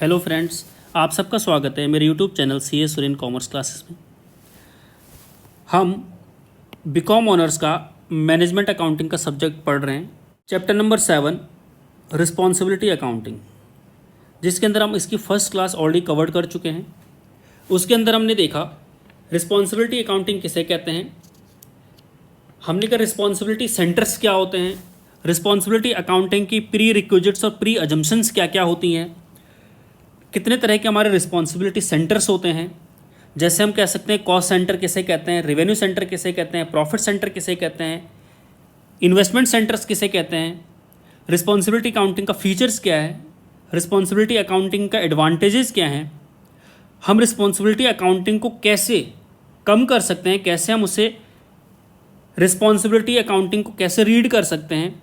Hello friends, आप सबका स्वागत है मेरे YouTube channel CA Suren commerce classes में। हम बीकॉम ऑनर्स का मैनेजमेंट अकाउंटिंग का सब्जेक्ट पढ़ रहे हैं। चैप्टर नंबर 7 रिस्पॉन्सिबिलिटी अकाउंटिंग, जिसके अंदर हम इसकी फर्स्ट क्लास ऑलरेडी कवर कर चुके हैं। उसके अंदर हमने देखा रिस्पॉन्सिबिलिटी अकाउंटिंग किसे कहते हैं, हमने कहा रिस्पॉन्सिबिलिटी सेंटर्स क्या होते हैं, रिस्पॉन्सिबिलिटी अकाउंटिंग की प्री रिक्विजिट्स और प्री अजम्पशंस क्या क्या होती हैं, कितने तरह के हमारे रिस्पॉन्सिबिलिटी सेंटर्स होते हैं। जैसे हम कह सकते हैं कॉस्ट सेंटर किसे कहते हैं, रेवेन्यू सेंटर किसे कहते हैं, प्रॉफिट सेंटर किसे कहते हैं, इन्वेस्टमेंट सेंटर्स किसे कहते हैं, रिस्पॉन्सिबिलिटी अकाउंटिंग का फीचर्स क्या है, रिस्पॉन्सिबिलिटी अकाउंटिंग का एडवांटेजेस क्या हैं, हम रिस्पॉन्सिबिलिटी अकाउंटिंग को कैसे कम कर सकते हैं, कैसे हम उसे रिस्पॉन्सिबिलिटी अकाउंटिंग को कैसे रीड कर सकते हैं,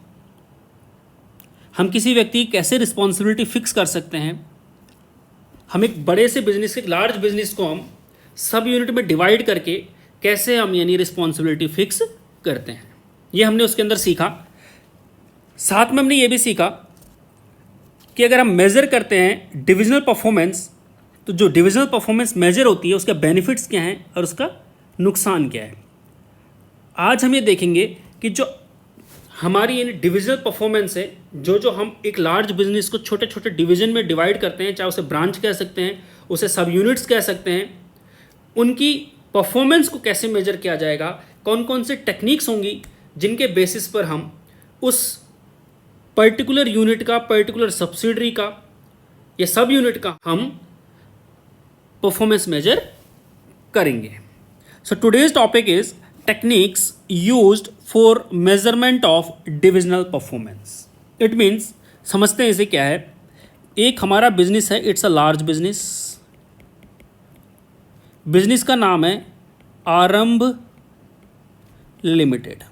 हम किसी व्यक्ति की कैसे रिस्पॉन्सिबिलिटी फिक्स कर सकते हैं, हम एक बड़े से बिजनेस एक लार्ज बिजनेस को हम सब यूनिट में डिवाइड करके कैसे हम यानी रिस्पॉन्सिबिलिटी फिक्स करते हैं, ये हमने उसके अंदर सीखा। साथ में हमने ये भी सीखा कि अगर हम मेज़र करते हैं डिविजनल परफॉर्मेंस, तो जो डिविजनल परफॉर्मेंस मेजर होती है उसका बेनिफिट्स क्या हैं और उसका नुकसान क्या है। आज हम ये देखेंगे कि जो हमारी यानी डिविजनल परफॉर्मेंस है, जो हम एक लार्ज बिजनेस को छोटे छोटे डिवीजन में डिवाइड करते हैं, चाहे उसे ब्रांच कह सकते हैं, उसे सब यूनिट्स कह सकते हैं, उनकी परफॉर्मेंस को कैसे मेजर किया जाएगा, कौन कौन से टेक्निक्स होंगी जिनके बेसिस पर हम उस पर्टिकुलर यूनिट का, पर्टिकुलर सब्सिडरी का या सब यूनिट का हम परफॉर्मेंस मेजर करेंगे। So today's topic is techniques used for measurement of divisional performance. It means समझते हैं इसे क्या है। एक हमारा बिजनेस है, it's a large business. Business का नाम है आरंभ लिमिटेड।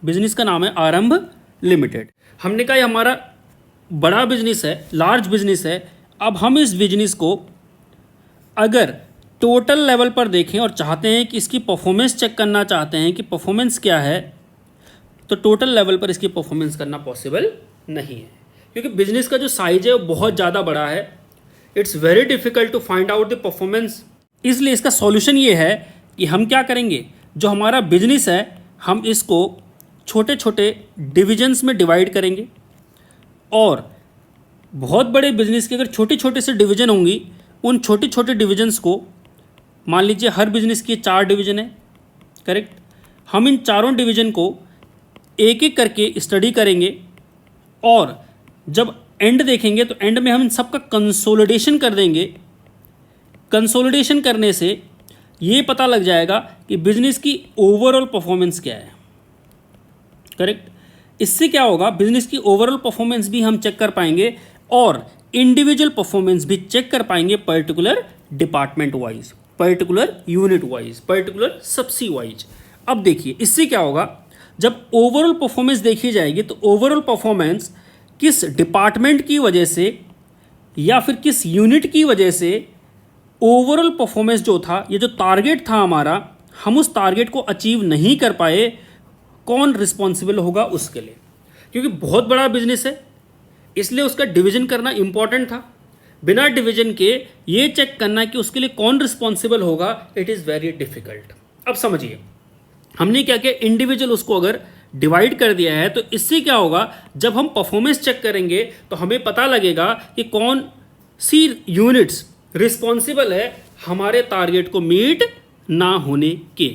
बिजनेस का नाम है आरंभ लिमिटेड। हमने कहा ये हमारा बड़ा बिजनेस है, लार्ज बिजनेस है। अब हम इस बिजनेस को अगर टोटल लेवल पर देखें और चाहते हैं कि इसकी परफॉर्मेंस चेक करना चाहते हैं कि परफॉर्मेंस क्या है, तो टोटल लेवल पर इसकी परफॉर्मेंस करना पॉसिबल नहीं है, क्योंकि बिजनेस का जो साइज है वो बहुत ज़्यादा बड़ा है। It's very difficult to find out the performance. इसलिए इसका सॉल्यूशन ये है कि हम क्या करेंगे, जो हमारा बिजनेस है हम इसको छोटे छोटे डिविजन्स में डिवाइड करेंगे, और बहुत बड़े बिजनेस के अगर छोटे छोटे से डिवीजन होंगी, उन छोटे छोटे डिविजन्स को, मान लीजिए हर बिजनेस की 4 डिवीजन है, करेक्ट, हम इन चारों डिवीजन को एक एक करके स्टडी करेंगे, और जब एंड देखेंगे तो एंड में हम इन सबका कंसोलिडेशन कर देंगे। कंसोलिडेशन करने से ये पता लग जाएगा कि बिजनेस की ओवरऑल परफॉर्मेंस क्या है, करेक्ट। इससे क्या होगा, बिजनेस की ओवरऑल परफॉर्मेंस भी हम चेक कर पाएंगे और इंडिविजुअल परफॉर्मेंस भी चेक कर पाएंगे, particular department wise, particular unit wise, particular subsi wise. अब देखिए इससे क्या होगा, जब ओवरऑल परफॉर्मेंस देखी जाएगी तो ओवरऑल परफॉर्मेंस किस डिपार्टमेंट की वजह से या फिर किस यूनिट की वजह से ओवरऑल परफॉर्मेंस जो था, ये जो टारगेट था हमारा, हम उस टारगेट को अचीव नहीं कर पाए, कौन रिस्पॉन्सिबल होगा उसके लिए। क्योंकि बहुत बड़ा बिजनेस है, इसलिए उसका डिवीजन करना इंपॉर्टेंट था। बिना डिवीजन के ये चेक करना कि उसके लिए कौन रिस्पॉन्सिबल होगा, इट इज़ वेरी डिफिकल्ट। अब समझिए हमने क्या किया, इंडिविजुअल उसको अगर डिवाइड कर दिया है, तो इससे क्या होगा, जब हम परफॉर्मेंस चेक करेंगे तो हमें पता लगेगा कि कौन सी यूनिट्स रिस्पॉन्सिबल है हमारे टारगेट को मीट ना होने के।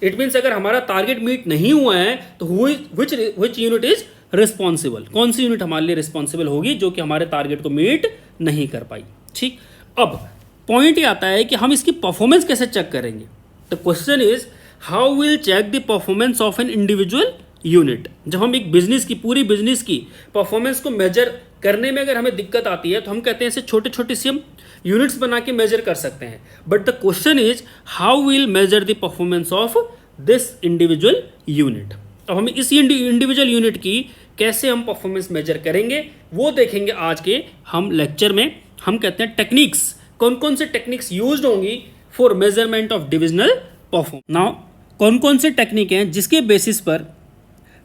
इट मीन्स अगर हमारा टारगेट मीट नहीं हुआ है तो विच यूनिट इज रिस्पॉन्सिबल, कौन सी यूनिट हमारे लिए रिस्पॉन्सिबल होगी जो कि हमारे टारगेट को मीट नहीं कर पाई। ठीक, अब पॉइंट ये आता है कि हम इसकी परफॉर्मेंस कैसे चेक करेंगे। The question is how will check the performance of an individual unit. जब हम एक बिजनेस की, पूरी बिजनेस की परफॉर्मेंस को मेजर करने में अगर हमें दिक्कत आती है, तो हम कहते हैं इसे छोटे छोटे से हम यूनिट्स बना के मेजर कर सकते हैं। But the question is how will measure the performance of this individual unit. अब हमें इस इंडिविजुअल यूनिट की कैसे हम परफॉर्मेंस मेजर करेंगे वो देखेंगे आज के हम लेक्चर में। हम कहते हैं टेक्निक्स, कौन कौन से टेक्निक्स यूज्ड होंगी for measurement of divisional performance. Now कौन कौन से टेक्निक हैं जिसके बेसिस पर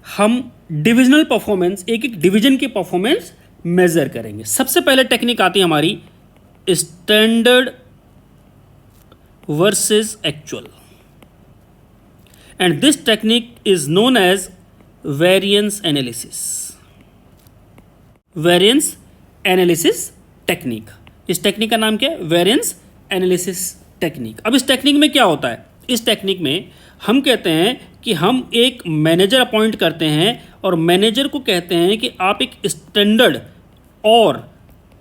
हम डिविजनल परफॉर्मेंस, एक एक डिवीजन की परफॉर्मेंस मेजर करेंगे। सबसे पहले टेक्निक आती है हमारी standard versus actual, and this technique is known as variance analysis. Variance analysis technique, इस टेक्निक का नाम क्या है? Variance analysis technique. अब इस टेक्निक में क्या होता है? इस टेक्निक में हम कहते हैं कि हम एक मैनेजर अपॉइंट करते हैं और मैनेजर को कहते हैं कि आप एक स्टैंडर्ड और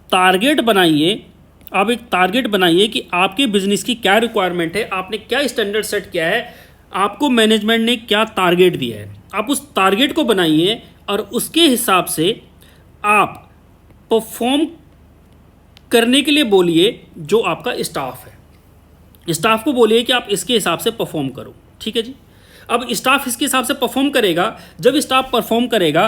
टारगेट बनाइए, आप एक टारगेट बनाइए कि आपके बिजनेस की क्या रिक्वायरमेंट है, आपने क्या स्टैंडर्ड सेट किया है, आपको मैनेजमेंट ने क्या टारगेट दिया है, आप उस टारगेट को बनाइए और उसके हिसाब से आप परफॉर्म करने के लिए बोलिए जो आपका स्टाफ है। स्टाफ को बोलिए कि आप इसके हिसाब से परफॉर्म करो, ठीक है जी। अब स्टाफ इसके हिसाब से परफॉर्म करेगा, जब स्टाफ परफॉर्म करेगा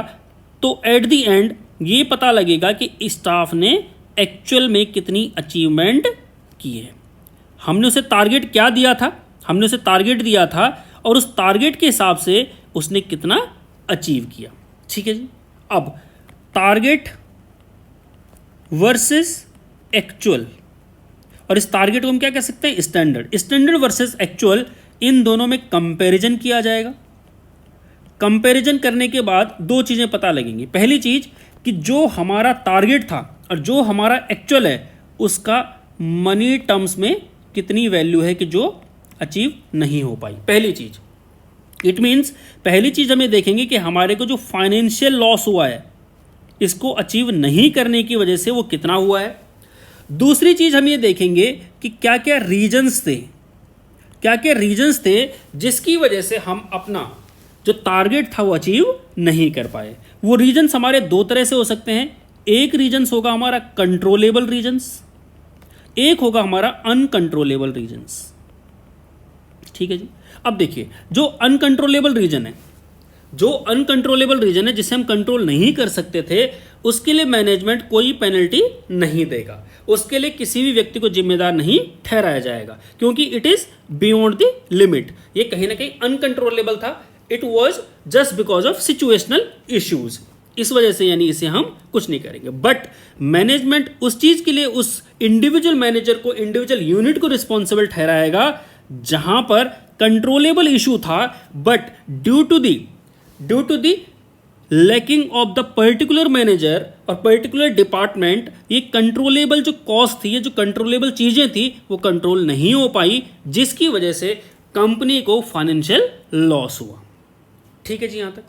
तो एट द एंड ये पता लगेगा कि स्टाफ ने एक्चुअल में कितनी अचीवमेंट की है। हमने उसे टारगेट क्या दिया था? हमने उसे टारगेट दिया था और उस टारगेट के हिसाब से उसने कितना अचीव किया, ठीक है जी। अब टारगेट वर्सेस एक्चुअल, और इस टारगेट को हम क्या कह सकते हैं? स्टैंडर्ड। स्टैंडर्ड वर्सेस एक्चुअल, इन दोनों में कंपैरिजन किया जाएगा। कंपैरिजन करने के बाद दो चीज़ें पता लगेंगी। पहली चीज़ कि जो हमारा टारगेट था और जो हमारा एक्चुअल है उसका मनी टर्म्स में कितनी वैल्यू है कि जो अचीव नहीं हो पाई। पहली चीज़, इट मीन्स पहली चीज़ हमें देखेंगे कि हमारे को जो फाइनेंशियल लॉस हुआ है इसको अचीव नहीं करने की वजह से वो कितना हुआ है। दूसरी चीज़ हम ये देखेंगे कि क्या क्या रीजंस थे, क्या क्या रीजंस थे जिसकी वजह से हम अपना जो टारगेट था वो अचीव नहीं कर पाए। वो रीजंस हमारे दो तरह से हो सकते हैं। एक रीजंस होगा हमारा कंट्रोलेबल रीजंस, एक होगा हमारा अनकंट्रोलेबल रीजंस, ठीक है जी। अब देखिए, जो अनकंट्रोलेबल रीजन है, जो अनकंट्रोलेबल रीजन है जिसे हम कंट्रोल नहीं कर सकते थे, उसके लिए मैनेजमेंट कोई पेनल्टी नहीं देगा, उसके लिए किसी भी व्यक्ति को जिम्मेदार नहीं ठहराया जाएगा, क्योंकि it is beyond the limit. ये कहीं ना कहीं अनकंट्रोलेबल था, it was just because of situational issues, इस वजह से यानी इसे हम कुछ नहीं करेंगे। बट मैनेजमेंट उस चीज के लिए उस इंडिविजुअल मैनेजर को, इंडिविजुअल यूनिट को रिस्पॉन्सिबल ठहराएगा जहां पर कंट्रोलेबल इशू था, but due to the lacking of the particular manager और पर्टिकुलर डिपार्टमेंट, ये कंट्रोलेबल जो कॉस्ट थी, ये जो कंट्रोलेबल चीजें थी वो कंट्रोल नहीं हो पाई, जिसकी वजह से कंपनी को फाइनेंशियल लॉस हुआ, ठीक है जी। यहां तक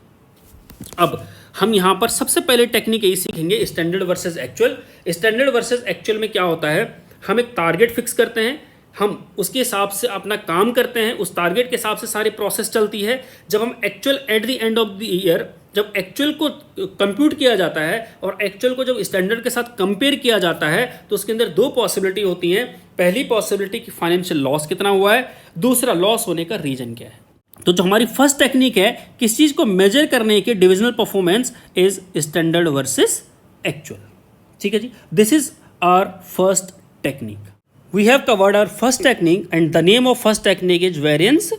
अब हम यहां पर सबसे पहले टेक्निक यही सीखेंगे, standard versus actual. Standard versus actual में क्या होता है? हम एक टारगेट फिक्स करते हैं, हम उसके हिसाब से अपना काम करते हैं, उस टारगेट के हिसाब से सारी प्रोसेस चलती है। जब हम actual at the end of the year, जब एक्चुअल को कंप्यूट किया जाता है और एक्चुअल को जब स्टैंडर्ड के साथ कंपेयर किया जाता है तो उसके अंदर दो पॉसिबिलिटी होती हैं। पहली पॉसिबिलिटी कि फाइनेंशियल लॉस कितना हुआ है, दूसरा लॉस होने का रीजन क्या है। तो जो हमारी फर्स्ट टेक्निक है किस चीज को मेजर करने के divisional performance, is standard versus actual, ठीक है जी। This is our first technique. We have covered our first technique and the name of first technique is variance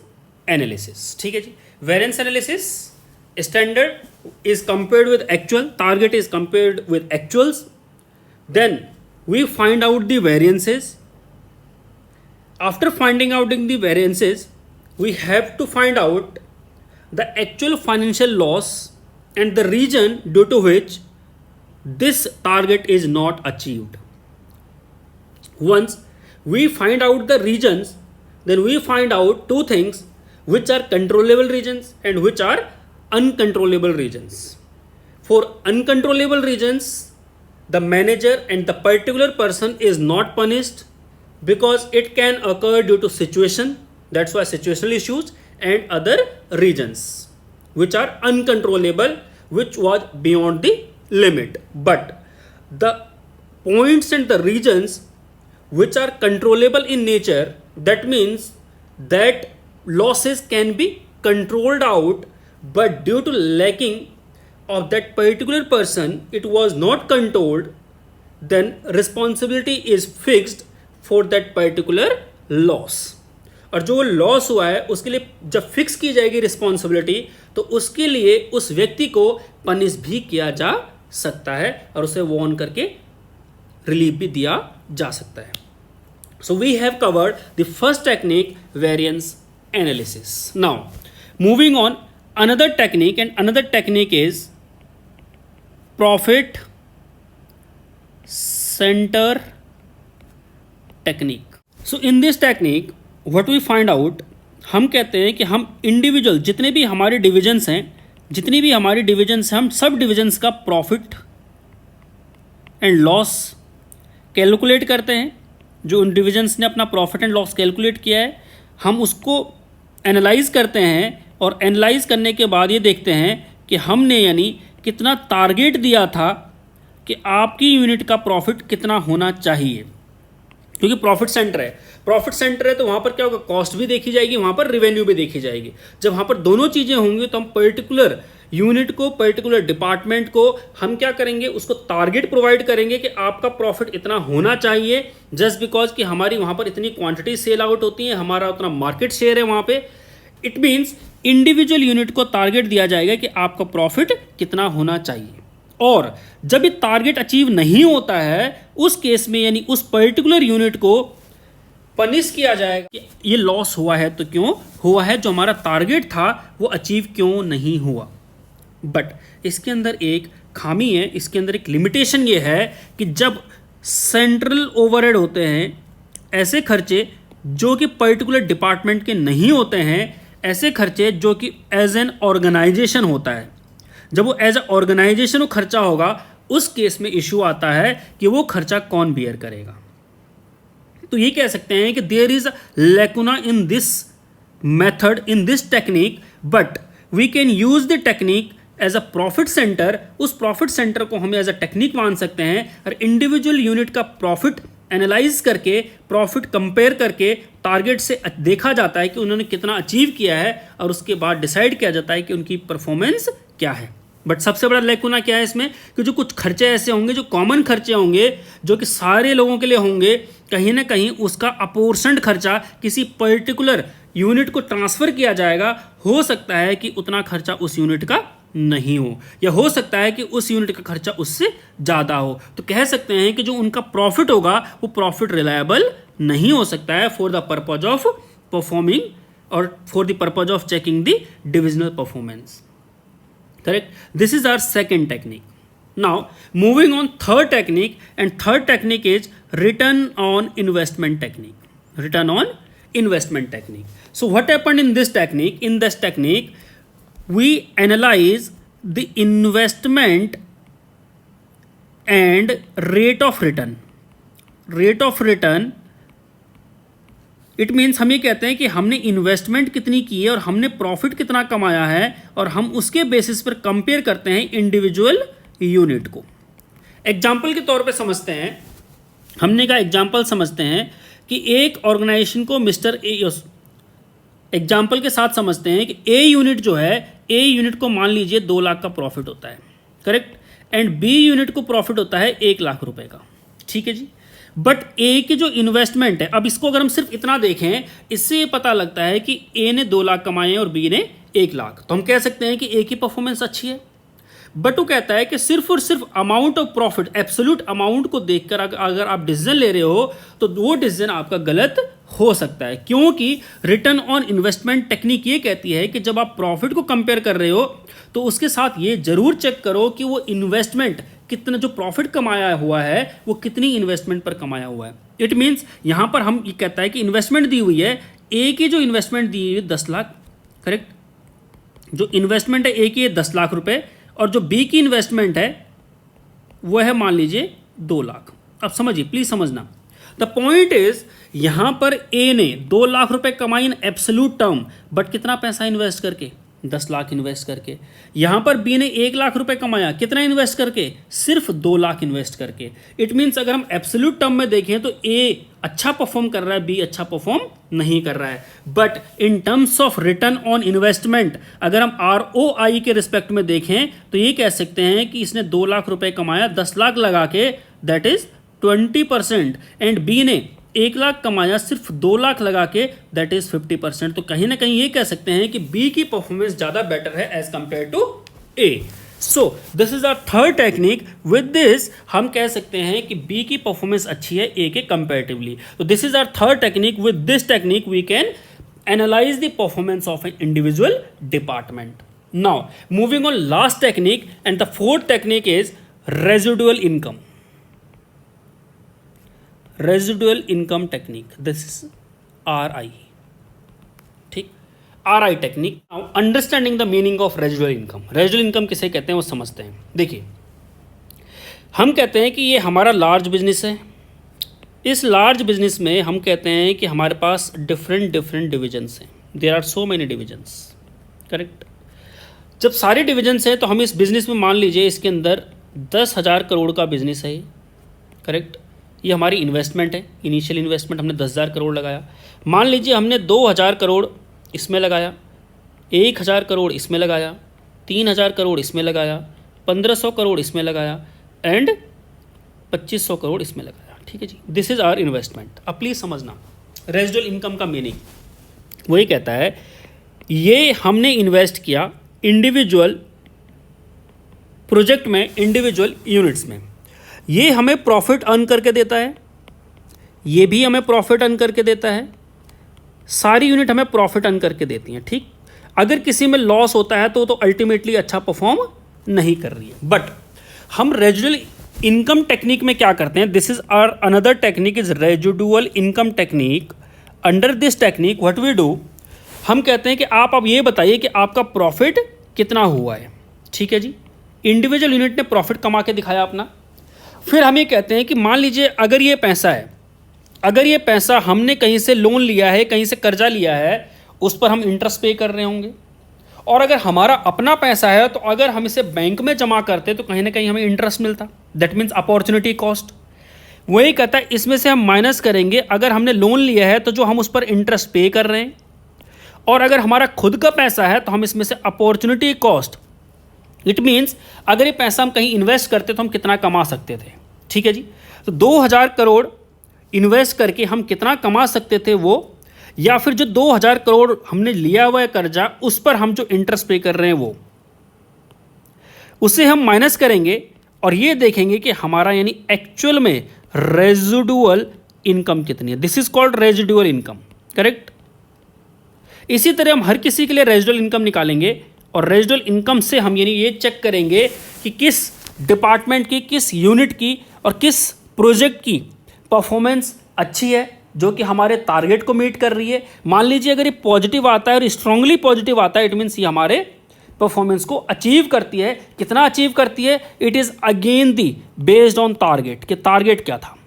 analysis, ठीक है जी। Variance analysis, standard is compared with actual, target is compared with actuals, then we find out the variances. After finding out the variances, we have to find out the actual financial loss and the reason due to which this target is not achieved. Once we find out the reasons, then we find out two things, which are controllable regions and which are uncontrollable regions. For uncontrollable regions, the manager and the particular person is not punished because it can occur due to situation. That's why situational issues and other regions which are uncontrollable, which was beyond the limit. But the points and the regions which are controllable in nature, that means that losses can be controlled out, but due to lacking of that particular person, it was not controlled, then responsibility is fixed for that particular loss. और जो loss हुआ है उसके लिए जब fix की जाएगी responsibility, तो उसके लिए उस व्यक्ति को पनिश भी किया जा सकता है और उसे वॉर्न करके रिलीफ भी दिया जा सकता है. So we have covered the first technique, variance analysis. Now moving on, another technique, and another technique is profit center technique. So in this technique what we find out, हम कहते हैं कि हम इंडिविजुअल जितने भी हमारे डिविजन्स हैं, जितनी भी हमारी डिविजन्स हैं, हम सब डिविजन्स का प्रॉफिट एंड लॉस कैलकुलेट करते हैं. जो उन डिविजन्स ने अपना प्रॉफिट एंड लॉस कैलकुलेट किया है, हम उसको एनालाइज करते हैं और एनालाइज करने के बाद ये देखते हैं कि हमने यानी कितना टारगेट दिया था कि आपकी यूनिट का प्रॉफिट कितना होना चाहिए. क्योंकि प्रॉफिट सेंटर है, प्रॉफिट सेंटर है तो वहाँ पर क्या होगा, कॉस्ट भी देखी जाएगी, वहाँ पर रिवेन्यू भी देखी जाएगी. जब वहाँ पर दोनों चीज़ें होंगी तो हम पर्टिकुलर यूनिट को, पर्टिकुलर डिपार्टमेंट को हम क्या करेंगे, उसको टारगेट प्रोवाइड करेंगे कि आपका प्रॉफिट इतना होना चाहिए, जस्ट बिकॉज कि हमारी वहाँ पर इतनी क्वांटिटी सेल आउट होती है, हमारा उतना मार्केट शेयर है वहाँ पे. इट मीन्स इंडिविजुअल यूनिट को टारगेट दिया जाएगा कि आपका प्रॉफिट कितना होना चाहिए. और जब ये टारगेट अचीव नहीं होता है उस केस में यानी उस पर्टिकुलर यूनिट को पनिश किया जाएगा कि ये लॉस हुआ है तो क्यों हुआ है, जो हमारा टारगेट था वो अचीव क्यों नहीं हुआ. बट इसके अंदर एक खामी है, इसके अंदर एक लिमिटेशन ये है कि जब सेंट्रल ओवरहेड होते हैं, ऐसे खर्चे जो कि पर्टिकुलर डिपार्टमेंट के नहीं होते हैं, ऐसे खर्चे जो कि एज एन ऑर्गेनाइजेशन होता है, जब वो एज ए ऑर्गेनाइजेशन वो खर्चा होगा, उस केस में इशू आता है कि वो खर्चा कौन बियर करेगा. तो ये कह सकते हैं कि there is a lacuna in this method, in this technique, but we can use the technique as a profit centre. उस प्रॉफिट सेंटर को हम एज अ टेक्निक मान सकते हैं और इंडिविजुअल यूनिट का प्रॉफिट एनालाइज करके, प्रॉफिट कंपेयर करके टारगेट से देखा जाता है कि उन्होंने कितना अचीव किया है और उसके बाद डिसाइड किया जाता है कि उनकी परफॉर्मेंस क्या है. बट सबसे बड़ा लैकुना क्या है इसमें कि जो कुछ खर्चे ऐसे होंगे, जो कॉमन खर्चे होंगे, जो कि सारे लोगों के लिए होंगे, कहीं ना कहीं उसका अपोर्शनड खर्चा किसी पर्टिकुलर यूनिट को ट्रांसफ़र किया जाएगा. हो सकता है कि उतना खर्चा उस यूनिट का नहीं हो, या हो सकता है कि उस यूनिट का खर्चा उससे ज़्यादा हो. तो कह सकते हैं कि जो उनका प्रॉफिट होगा वो प्रॉफिट रिलायबल नहीं हो सकता है for the purpose of performing और for the purpose of checking the divisional performance. Correct? This is our second technique. Now moving on third technique, and third technique is return on investment technique. Return on investment technique. So what happened in this technique? In this technique we analyze the investment and rate of return. Rate of return it means हम ये कहते हैं कि हमने investment कितनी की है और हमने प्रॉफिट कितना कमाया है, और हम उसके बेसिस पर कंपेयर करते हैं इंडिविजुअल यूनिट को. एग्जाम्पल के तौर पे समझते हैं, हमने का एग्जाम्पल समझते हैं कि एक ऑर्गेनाइजेशन को मिस्टर ए, एग्जाम्पल के साथ समझते हैं कि ए यूनिट जो है, ए यूनिट को मान लीजिए 2 लाख का प्रॉफिट होता है, करेक्ट, एंड बी यूनिट को प्रॉफिट होता है 1 लाख रुपए का. ठीक है जी. बट ए की जो इन्वेस्टमेंट है, अब इसको अगर हम सिर्फ इतना देखें, इससे ये पता लगता है कि ए ने 2 लाख कमाए हैं और बी ने 1 लाख, तो हम कह सकते हैं कि ए की परफॉर्मेंस अच्छी है. बट वो कहता है कि सिर्फ और सिर्फ amount of profit, absolute amount को देखकर अगर आप डिसीजन ले रहे हो तो वो डिसीजन आपका गलत हो सकता है. क्योंकि रिटर्न ऑन इन्वेस्टमेंट टेक्निक ये कहती है कि जब आप प्रॉफिट को कंपेयर कर रहे हो तो उसके साथ ये जरूर चेक करो कि वो इन्वेस्टमेंट कितना, जो प्रॉफिट कमाया हुआ है वो कितनी इन्वेस्टमेंट पर कमाया हुआ है. इट मीन्स यहाँ पर हम ये कहता है कि इन्वेस्टमेंट दी हुई है, ए की जो इन्वेस्टमेंट दी हुई है 10 लाख, करेक्ट, जो इन्वेस्टमेंट है ए की 10 लाख रुपए, और जो बी की इन्वेस्टमेंट है वो है मान लीजिए 2 लाख. अब समझिए, प्लीज समझना, द पॉइंट इज यहां पर ए ने 2 लाख रुपए कमाई इन एब्सोल्यूट टर्म, बट कितना पैसा इन्वेस्ट करके, 10 लाख इन्वेस्ट करके. यहां पर बी ने 1 लाख रुपए कमाया, कितना इन्वेस्ट करके, सिर्फ 2 लाख इन्वेस्ट करके. इट मीन्स अगर हम एब्सोल्यूट टर्म में देखें तो ए अच्छा परफॉर्म कर रहा है, बी अच्छा परफॉर्म नहीं कर रहा है. But in terms of return on investment अगर हम ROI के रिस्पेक्ट में देखें तो ये कह सकते हैं कि इसने 2 लाख रुपए कमाया 10 लाख लगा के, दैट इज 20%, एंड बी ने 1 लाख कमाया सिर्फ 2 लाख लगा के, दैट इज 50%. तो कहीं ना कहीं ये कह सकते हैं कि बी की परफॉर्मेंस ज़्यादा बेटर है as compare to A. So this is our third technique. With this हम कह सकते हैं कि बी की परफॉर्मेंस अच्छी है ए के कंपेरेटिवली. तो this is our third technique. With this technique we can analyse the performance of an individual department. Now moving on last technique and the fourth technique is residual income. Residual income technique, this is RI. ठीक, RI technique. Understanding the meaning of residual income. Residual income किसे कहते हैं वो समझते हैं. देखिए, हम कहते हैं कि ये हमारा लार्ज बिजनेस है. इस लार्ज बिजनेस में हम कहते हैं कि हमारे पास डिफरेंट डिविजन्स हैं. There are so many divisions. Correct. जब सारे डिविजन्स हैं तो हम इस बिजनेस में मान लीजिए इसके अंदर 10,000 करोड़ का बिजनेस है. करेक्ट. ये हमारी इन्वेस्टमेंट है. इनिशियल इन्वेस्टमेंट हमने 10,000 करोड़ लगाया. मान लीजिए हमने 2,000 करोड़ इसमें लगाया, 1,000 करोड़ इसमें लगाया, 3,000 करोड़ इसमें लगाया, 1,500 करोड़ इसमें लगाया एंड 2,500 करोड़ इसमें लगाया. ठीक है जी, दिस इज आवर इन्वेस्टमेंट. अब प्लीज़ समझना रेजिडुअल इनकम का मीनिंग. वही कहता है ये हमने इन्वेस्ट किया इंडिविजुअल प्रोजेक्ट में, इंडिविजुअल यूनिट्स में. ये हमें प्रॉफिट अर्न करके देता है, ये भी हमें प्रॉफिट अर्न करके देता है. सारी यूनिट हमें प्रॉफिट अर्न करके देती हैं. ठीक, अगर किसी में लॉस होता है तो अल्टीमेटली अच्छा परफॉर्म नहीं कर रही है. बट हम रेजिडुअल इनकम टेक्निक में क्या करते हैं, this is our another technique is residual income technique. Under this technique what we do, हम कहते हैं कि आप अब ये बताइए कि आपका प्रॉफिट कितना हुआ है. ठीक है जी, इंडिविजुअल यूनिट ने प्रॉफिट कमा के दिखाया अपना. फिर हम ये कहते हैं कि मान लीजिए अगर ये पैसा है, अगर ये पैसा हमने कहीं से लोन लिया है, कहीं से कर्जा लिया है, उस पर हम इंटरेस्ट पे कर रहे होंगे. और अगर हमारा अपना पैसा है तो अगर हम इसे बैंक में जमा करते तो कहीं ना कहीं हमें इंटरेस्ट मिलता. That means opportunity cost. वही कहता है इसमें से हम माइनस करेंगे अगर हमने लोन लिया है तो जो हम उस पर इंटरेस्ट पे कर रहे हैं, और अगर हमारा खुद का पैसा है तो हम इसमें से अपॉर्चुनिटी कॉस्ट. इट मीन्स अगर ये पैसा हम कहीं इन्वेस्ट करते तो हम कितना कमा सकते थे. ठीक है जी, तो 2,000 करोड़ इन्वेस्ट करके हम कितना कमा सकते थे वो, या फिर जो 2,000 करोड़ हमने लिया हुआ है कर्जा उस पर हम जो इंटरेस्ट पे कर रहे हैं वो, उसे हम माइनस करेंगे और ये देखेंगे कि हमारा यानी एक्चुअल में रेजिडुअल इनकम कितनी है. This is called residual income. Correct. इसी तरह हम हर किसी के लिए रेजिडुअल इनकम निकालेंगे और रेजिडुअल इनकम से हम यानी ये चेक करेंगे कि किस डिपार्टमेंट की, किस यूनिट की और किस प्रोजेक्ट की परफॉर्मेंस अच्छी है जो कि हमारे टारगेट को मीट कर रही है. मान लीजिए अगर ये पॉजिटिव आता है और स्ट्रांगली पॉजिटिव आता है, इट मीन्स ये हमारे परफॉर्मेंस को अचीव करती है. कितना अचीव करती है, it is again the based on target, कि टारगेट क्या था.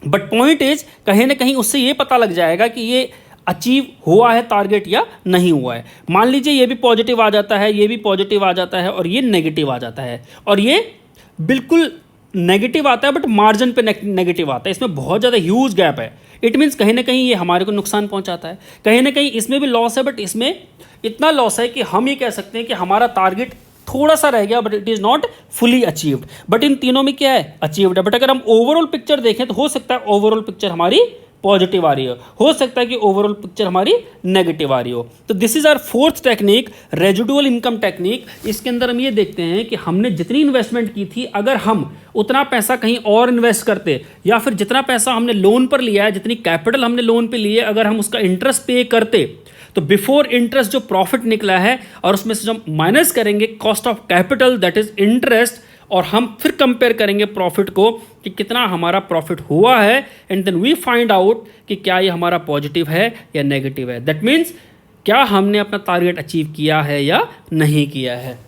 बट पॉइंट इज कहीं ना कहीं उससे ये पता लग जाएगा कि ये अचीव हुआ है टारगेट या नहीं हुआ है. मान लीजिए ये भी पॉजिटिव आ जाता है, ये भी पॉजिटिव आ जाता है और ये नेगेटिव आ जाता है, और ये बिल्कुल नेगेटिव आता है बट मार्जिन पे नेगेटिव आता है. इसमें बहुत ज़्यादा ह्यूज गैप है. इट मीन्स कहीं ना कहीं ये हमारे को नुकसान पहुंचाता है. कहीं ना कहीं इसमें भी लॉस है, बट इसमें इतना लॉस है कि हम ये कह सकते हैं कि हमारा टारगेट थोड़ा सा रह गया but it is not fully achieved. But in तीनों में क्या है, अचीव्ड है. बट अगर हम ओवरऑल पिक्चर देखें तो हो सकता है ओवरऑल पिक्चर हमारी पॉजिटिव आ रही हो सकता है कि ओवरऑल पिक्चर हमारी नेगेटिव आ रही हो. तो this is our fourth technique, residual income technique. इसके अंदर हम ये देखते हैं कि हमने जितनी इन्वेस्टमेंट की थी, अगर हम उतना पैसा कहीं और इन्वेस्ट करते, या फिर जितना पैसा हमने लोन पर लिया है, जितनी कैपिटल हमने लोन पे ली है, अगर हम उसका इंटरेस्ट पे करते तो बिफोर इंटरेस्ट जो प्रॉफिट निकला है और उसमें से जब माइनस करेंगे cost of capital that is interest, और हम फिर कंपेयर करेंगे प्रॉफिट को कि कितना हमारा प्रॉफिट हुआ है, and then we find out कि क्या ये हमारा पॉजिटिव है या नेगेटिव है. दैट मीन्स क्या हमने अपना टारगेट अचीव किया है या नहीं किया है.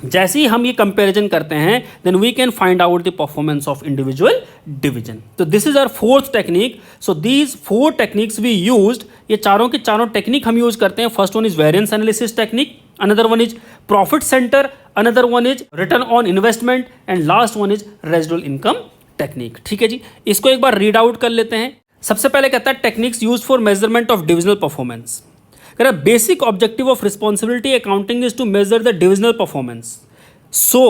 जैसे ही हम ये कंपैरिजन करते हैं then we can find out the performance of individual division. तो this is our fourth technique. So these 4 techniques we used, ये चारों के चारों टेक्निक हम यूज करते हैं. First one is variance analysis technique, another one is profit center, another one is return on investment, and last one is residual income technique. ठीक है जी, इसको एक बार रीड आउट कर लेते हैं. सबसे पहले कहता है techniques use for measurement of divisional performance. कह रहा basic objective of responsibility accounting is to measure the divisional performance so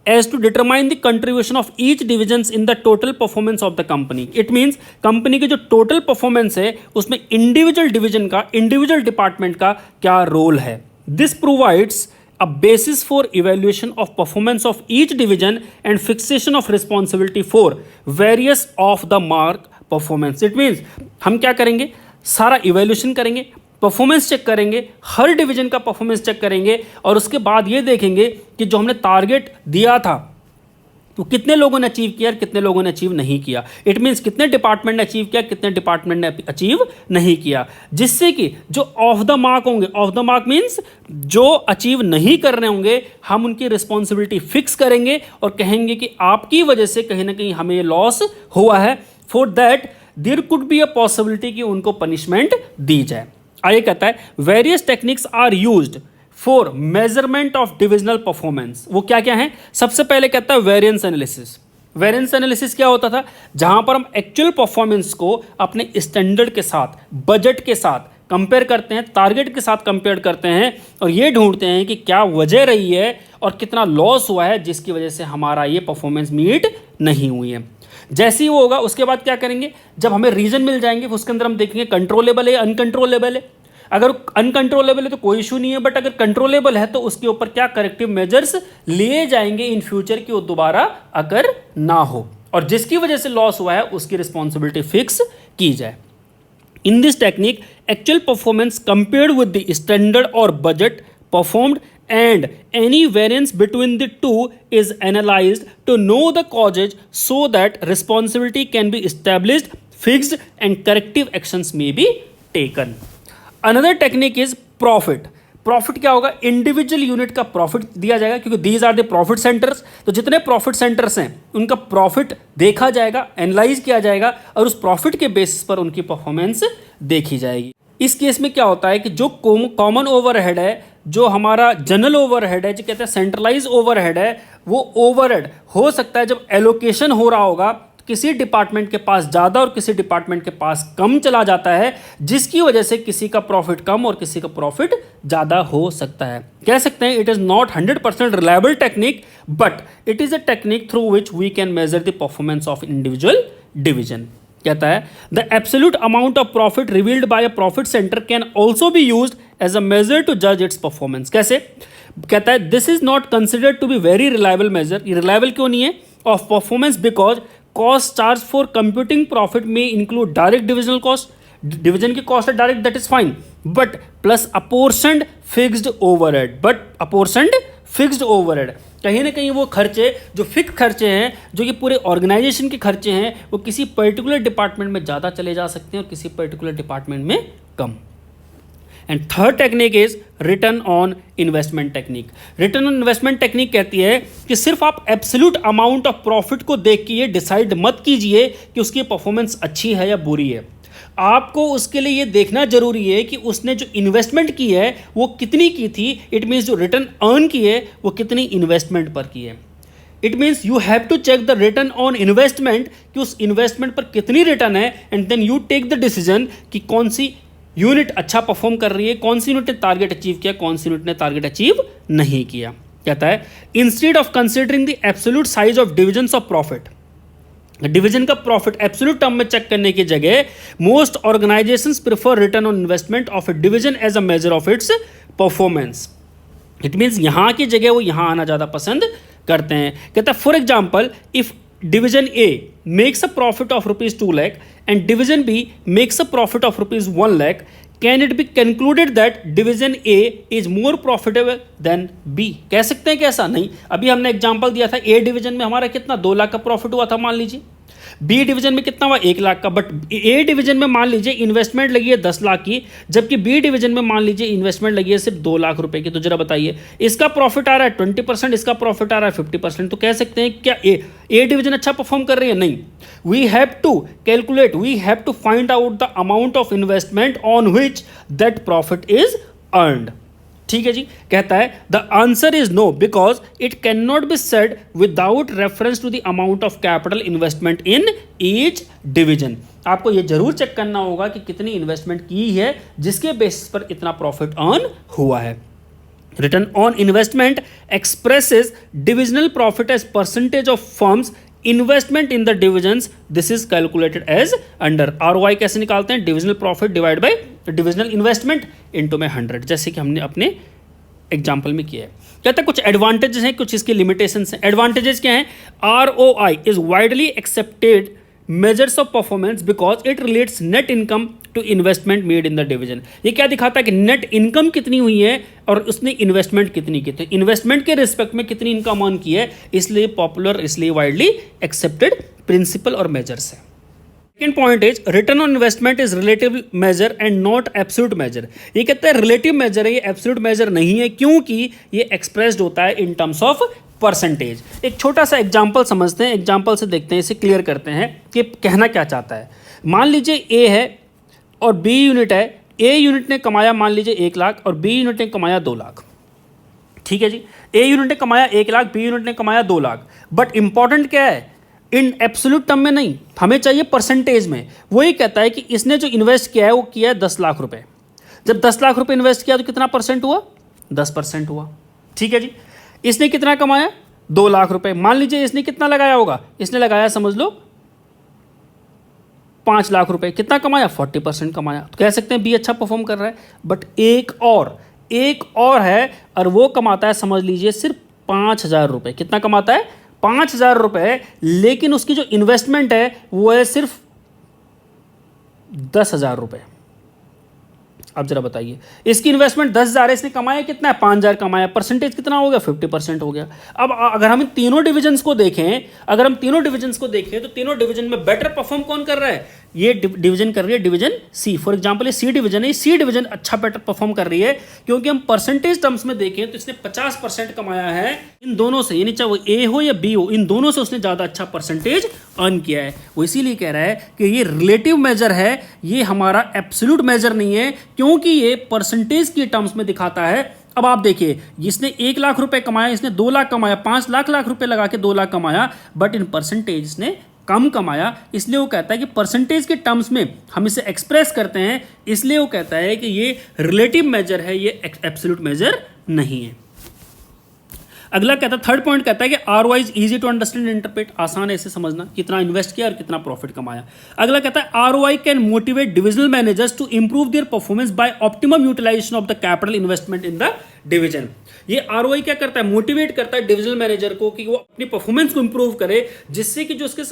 as to determine the contribution of each divisions in the total performance of the company. It means company की जो total performance है उसमें individual division का, individual department का क्या role है. This provides a basis for evaluation of performance of each division and fixation of responsibility for various of the mark performance. It means हम क्या करेंगे, सारा इवेल्यूशन करेंगे, परफॉर्मेंस चेक करेंगे, हर डिवीजन का परफॉर्मेंस चेक करेंगे और उसके बाद ये देखेंगे कि जो हमने टारगेट दिया था तो कितने लोगों ने अचीव किया और कितने लोगों ने अचीव नहीं किया. इट मीन्स कितने डिपार्टमेंट ने अचीव किया, कितने डिपार्टमेंट ने अचीव नहीं किया, जिससे कि जो ऑफ द मार्क होंगे, ऑफ द मार्क मीन्स जो अचीव नहीं कर रहे होंगे, हम उनकी रिस्पॉन्सिबिलिटी फिक्स करेंगे और कहेंगे कि आपकी वजह से कहीं ना कहीं हमें ये लॉस हुआ है. For that there could be a possibility कि उनको पनिशमेंट दी जाए. आगे कहता है various techniques are used for measurement of divisional performance. वो क्या क्या है? सबसे पहले कहता है वेरिएंस एनालिसिस. वेरिएंस एनालिसिस क्या होता था? जहां पर हम एक्चुअल परफॉर्मेंस को अपने स्टैंडर्ड के साथ, बजट के साथ कंपेयर करते हैं, टारगेट के साथ कंपेयर करते हैं और ये ढूंढते हैं कि क्या वजह रही है और कितना लॉस हुआ है जिसकी वजह से हमारा ये परफॉर्मेंस मीट नहीं हुई है. जैसे ही वो होगा उसके बाद क्या करेंगे, जब हमें रीजन मिल जाएंगे उसके अंदर हम देखेंगे कंट्रोलेबल है, अनकंट्रोलेबल है. अगर अनकंट्रोलेबल है तो कोई इशू नहीं है, बट अगर कंट्रोलेबल है तो उसके ऊपर क्या करेक्टिव मेजर्स लिए जाएंगे इन फ्यूचर कि वो दोबारा अगर ना हो और जिसकी वजह से लॉस हुआ है उसकी रिस्पॉन्सिबिलिटी फिक्स की जाए. In this technique actual performance compared with the standard और budget performed and any variance between the two is analyzed to know the causes so that responsibility can be established, fixed and corrective actions may be taken. Another technique is profit. Profit क्या होगा? Individual unit का profit दिया जाएगा क्योंकि these are the profit centres. तो जितने profit centres हैं उनका प्रॉफिट देखा जाएगा, एनालाइज किया जाएगा और उस प्रॉफिट के बेसिस पर उनकी परफॉर्मेंस देखी जाएगी. इस केस में क्या होता है कि जो कॉमन ओवरहेड है, जो हमारा जनरल ओवरहेड है, जो कहते हैं सेंट्रलाइज ओवरहेड है, वो ओवरहेड हो सकता है जब एलोकेशन हो रहा होगा किसी डिपार्टमेंट के पास ज़्यादा और किसी डिपार्टमेंट के पास कम चला जाता है, जिसकी वजह से किसी का प्रॉफिट कम और किसी का प्रॉफिट ज़्यादा हो सकता है. कह सकते हैं it is not 100% reliable technique but it is a technique through which we can measure the performance of individual division. कहता है the absolute amount of profit revealed by a profit center can also be used as a measure to जज its performance. कैसे? कहता है this is not considered to be very reliable measure. ये reliable क्यों नहीं है? Of performance because cost charge for computing profit में include direct divisional cost. Division की कॉस्ट है direct, that is fine, but plus apportioned fixed overhead. But apportioned fixed overhead कहीं ना कहीं वो खर्चे जो फिक्स खर्चे हैं, जो कि पूरे ऑर्गेनाइजेशन के खर्चे हैं, वो किसी पर्टिकुलर डिपार्टमेंट में ज़्यादा चले जा सकते हैं और किसी पर्टिकुलर डिपार्टमेंट में कम. And third technique is return on investment technique. Return on investment technique कहती है कि सिर्फ आप एब्सोल्यूट अमाउंट ऑफ प्रॉफिट को देख के ये डिसाइड मत कीजिए कि उसकी परफॉर्मेंस अच्छी है या बुरी है. आपको उसके लिए ये देखना जरूरी है कि उसने जो इन्वेस्टमेंट की है वो कितनी की थी. इट मीन्स जो रिटर्न अर्न की है वो कितनी इन्वेस्टमेंट पर की है. It means you have to check the return on investment कि उस इन्वेस्टमेंट पर कितनी रिटर्न है and then you take the decision कि कौन सी यूनिट अच्छा परफॉर्म कर रही है, कौन सी यूनिट ने टारगेट अचीव किया, कौन सी यूनिट ने टारगेट अचीव नहीं किया. कहता है instead of considering the absolute size of divisions of profit, division का प्रॉफिट एब्सोल्यूट टर्म में चेक करने की जगह most organisations prefer return on investment of a division as a measure of its performance. It means यहाँ की जगह वो यहाँ आना ज़्यादा पसंद करते हैं. कहता है for example if division A makes a profit of ₹2 lakh and division B makes a profit of ₹1 lakh, can it be concluded that division A is more profitable than B. कह सकते हैं कि ऐसा नहीं. अभी हमने एग्जांपल दिया था ए डिवीजन में हमारा कितना 2 लाख का प्रॉफिट हुआ था मान लीजिए, बी डिवीजन में कितना हुआ 1 लाख का, बट ए डिवीजन में मान लीजिए इन्वेस्टमेंट लगी है 10 लाख की, जबकि बी डिवीजन में मान लीजिए इन्वेस्टमेंट लगी है सिर्फ 2 लाख रुपए की. तो जरा बताइए इसका प्रॉफिट आ रहा है 20%, इसका प्रॉफिट आ रहा है 50%. तो कह सकते हैं क्या ए डिवीजन अच्छा परफॉर्म कर रही है? नहीं. We have to calculate, we have to find out the amount of investment on which that profit is earned. ठीक है जी. कहता है the answer is no because it can not be said without reference to the amount of capital investment in each division. आपको यह जरूर check करना होगा कि कितनी इन्वेस्टमेंट की है जिसके बेसिस पर इतना प्रॉफिट अर्न हुआ है. Return on investment expresses divisional profit as percentage of firm's investment in the divisions. This is calculated as under. ROI कैसे निकालते हैं? Divisional profit divide by divisional investment into में 100, जैसे कि हमने अपने एग्जाम्पल में किया है। कहता है कुछ एडवांटेजेस हैं, कुछ इसके लिमिटेशंस हैं। एडवांटेजेस क्या हैं? ROI is widely accepted measures of performance because it relates net income to investment made in the division. ये क्या दिखाता है कि नेट इनकम कितनी हुई है और उसने इन्वेस्टमेंट कितनी की, तो इन्वेस्टमेंट के रिस्पेक्ट में कितनी इनकम अर्न की है, इसलिए पॉपुलर, इसलिए वाइडली एक्सेप्टेड प्रिंसिपल और मेजर्स है। Second point is return on investment is relative major and not absolute major. ये कहता है रिलेटिव मेजर है, ये एब्सोल्यूट मेजर नहीं है, क्योंकि ये एक्सप्रेस्ड होता है इन टर्म्स ऑफ परसेंटेज। एक छोटा सा एग्जांपल समझते हैं, एग्जांपल से देखते हैं, इसे क्लियर करते हैं कि कहना क्या चाहता है। मान लीजिए ए है और बी यूनिट है। ए यूनिट ने कमाया मान लीजिए 1 लाख और बी यूनिट ने कमाया 2 लाख। ठीक है जी, ए यूनिट ने कमाया 1 लाख, बी यूनिट ने कमाया 2 लाख। बट इंपॉर्टेंट क्या है? इन एब्सोल्यूट टर्म में नहीं, हमें चाहिए परसेंटेज में। वही कहता है कि इसने जो इन्वेस्ट किया है वो किया है 10 लाख रुपए। जब 10 लाख रुपए इन्वेस्ट किया तो कितना परसेंट हुआ? 10% हुआ। ठीक है जी, इसने कितना कमाया? 2 लाख रुपए। मान लीजिए इसने कितना लगाया होगा? इसने लगाया समझ लो 5 लाख रुपए। कितना कमाया? 40% कमाया। तो कह सकते हैं बी अच्छा परफॉर्म कर रहा है। बट एक और है और वो कमाता है समझ लीजिए सिर्फ 5,000 रुपए। कितना कमाता है? 5,000 रुपए, लेकिन उसकी जो इन्वेस्टमेंट है वो है सिर्फ 10,000 रुपए। अब जरा बताइए, इसकी इन्वेस्टमेंट 10,000 है, इसने कमाया कितना है? 5,000 कमाया। परसेंटेज कितना हो गया? 50% हो गया। अब अगर हम तीनों डिविजन्स को देखें तो तीनों डिवीजन में बेटर परफॉर्म कौन कर रहा है? ये डिवीजन कर रही है डिवीजन सी। फॉर एग्जांपल ये सी डिवीजन है, सी डिवीजन अच्छा बेटर परफॉर्म कर रही है, क्योंकि हम परसेंटेज टर्म्स में देखें तो इसने 50% कमाया है इन दोनों से, यानी चाहे वो ए हो या बी हो, इन दोनों से उसने ज़्यादा अच्छा परसेंटेज अर्न किया है। वो इसीलिए कह रहा है कि ये रिलेटिव मेजर है, ये हमारा एब्सोल्यूट मेजर नहीं है, क्योंकि ये परसेंटेज के टर्म्स में दिखाता है। अब आप देखिए, जिसने 1 लाख रुपए कमाया, इसने 2 लाख कमाया, 5 लाख रुपए लगा के 2 लाख कमाया, बट इन परसेंटेज इसने कम कमाया। इसलिए वो कहता है कि परसेंटेज के टर्म्स में हम इसे एक्सप्रेस करते हैं, इसलिए वो कहता है कि ये रिलेटिव मेजर है, ये एब्सोल्यूट मेजर नहीं है। अगला कहता है, थर्ड पॉइंट कहता है कि ROI is easy to understand and interpret. आसान है इसे समझना, कितना इन्वेस्ट किया और कितना प्रॉफिट कमाया। अगला कहता है ROI can motivate divisional managers to improve their performance by optimum utilisation of the capital investment in the division. ये ROI क्या करता है? मोटिवेट करता है डिविजनल मैनेजर को कि वो अपनी परफॉर्मेंस को इंप्रूव करे, जिससे कि जो उसके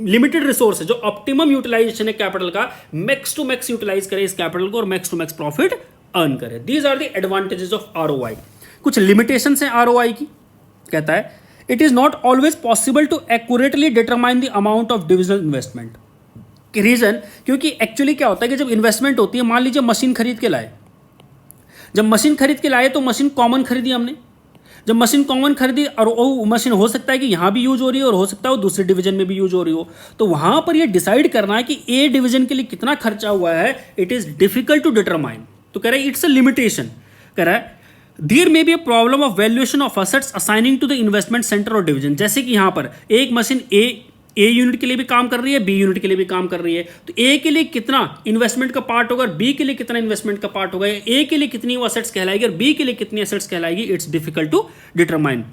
लिमिटेड रिसोर्स है, जो ऑप्टिमम यूटिलाइजेशन है कैपिटल का, मैक्स टू मैक्स यूटिलाइज करे इस कैपिटल को और max to max profit earn करे। These are the advantages of ROI। कुछ लिमिटेशंस हैं ROI की। कहता है it is not always possible to accurately determine the amount of divisional investment. Reason, क्योंकि एक्चुअली क्या होता है कि जब इन्वेस्टमेंट होती है, मान लीजिए मशीन खरीद के लाए, जब मशीन खरीद के लाए तो मशीन कॉमन खरीदी हमने। जब मशीन कॉमन खरीदी और वो मशीन हो सकता है कि यहाँ भी यूज हो रही है और हो सकता है वो दूसरे डिवीजन में भी यूज हो रही हो, तो वहां पर ये डिसाइड करना है कि ए डिवीजन के लिए कितना खर्चा हुआ है, it is difficult to determine. तो कह रहा है इट्स अ लिमिटेशन। कह रहा है there may be a problem of valuation of assets assigning to the investment center और डिवीजन। जैसे कि यहाँ पर एक मशीन ए यूनिट के लिए भी काम कर रही है, बी यूनिट के लिए भी काम कर रही है, तो ए के लिए कितना इन्वेस्टमेंट का पार्ट होगा और बी के लिए कितना इन्वेस्टमेंट का पार्ट होगा, ए के लिए कितनी वो असेट्स कहलाएगी और बी के लिए कितनी असेट्स कहलाएगी, it's difficult to determine.